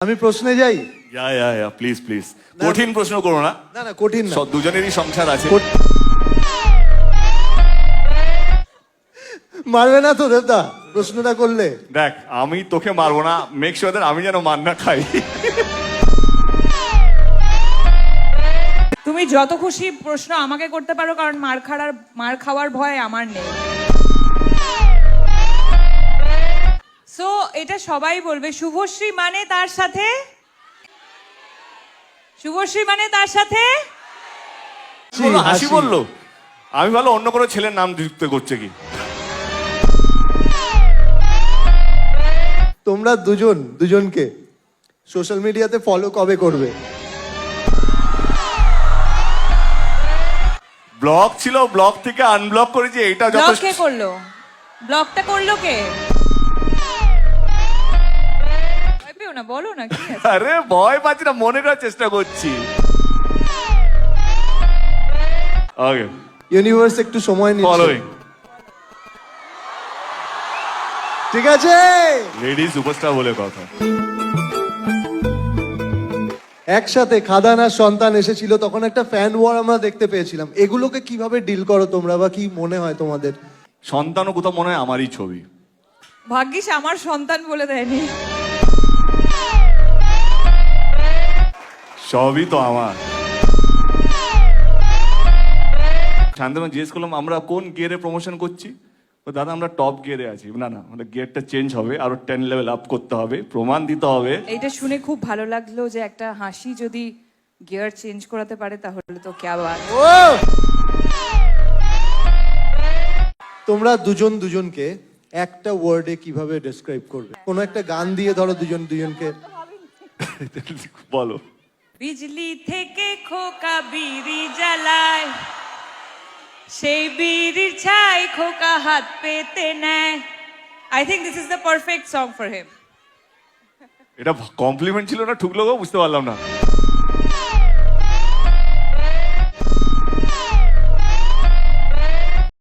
আমি প্রশ্নে যাই। প্লিজ প্লিজ, কঠিন প্রশ্ন করো না। না না কঠিন না, দুজনেরই সংসার আছে। মারবে না তো দেবদা প্রশ্নটা করলে? দেখ, আমি তোকে মারবো না, মেক শিওর দ্যাট আমি যেন মার না খাই। তুমি যত খুশি প্রশ্ন আমাকে করতে পারো, কারণ মার খাওয়ার ভয় আমার নেই। সো এটা সবাই বলবে, শুভশ্রী মানে তার সাথে, শুভশ্রী মানে তার সাথে হাসি বললো। আমি ভালো অন্য কোনো ছেলের নাম যুক্ত করছে কি। তোমরা দুজনকে সোশ্যাল মিডিয়াতে ফলো কবে করবে? ব্লক ছিল, ব্লক থেকে আনব্লক করেছি, এটা ব্লক যথেষ্ট। কে করলো? ব্লকটা করলো কে? ভয় পেও না, বলো না কি আছে? আরে ভয় পাচ্ছি না, মনে করার চেষ্টা করছি। ওকে, ইউনিভার্স একটু সময় নিচ্ছে। ফলোইং। ঠিক আছে, লেডি সুপারস্টার বলে কথা। একসাথে খাদান আর সন্তান এসেছিল, তখন একটা ফ্যান ওয়ার আমরা দেখতে পেয়েছিলাম। এগুলোকে কিভাবে ডিল করো তোমরা, বা কি মনে হয় তোমাদের? সন্তানও কোথাও মনে হয় আমারই ছবি। ভাগ্যিস আমার সন্তান বলে দেয়নি। সবই তো আমার। শান্তনু জিজ্ঞেস করলাম আমরা কোন গিয়ারে প্রমোশন করছি। দাদা আমরা টপ গিয়ারে আছি। না না, আমাদের গিয়ারটা চেঞ্জ হবে, আরো 10 লেভেল আপ করতে হবে, প্রমাণ দিতে হবে। এইটা শুনে খুব ভালো লাগলো যে একটা হাসি যদি গিয়ার চেঞ্জ করাতে পারে তাহলে তো ক্যা বাত। ও তোমরা দুজনকে একটা ওয়ার্ডে কিভাবে ডেসক্রাইব করবে? কোনো একটা গান দিয়ে ধরো দুজনকে। বলো। বিজলি থেকে খোকা বিড়ি জ্বালায়, সেই বিড়ির ছাই খোকা হাত পেতে নেয়। I think this is the perfect song for him. এটা কমপ্লিমেন্ট ছিল না ঠুকলো গো, বুঝতে পারলাম না।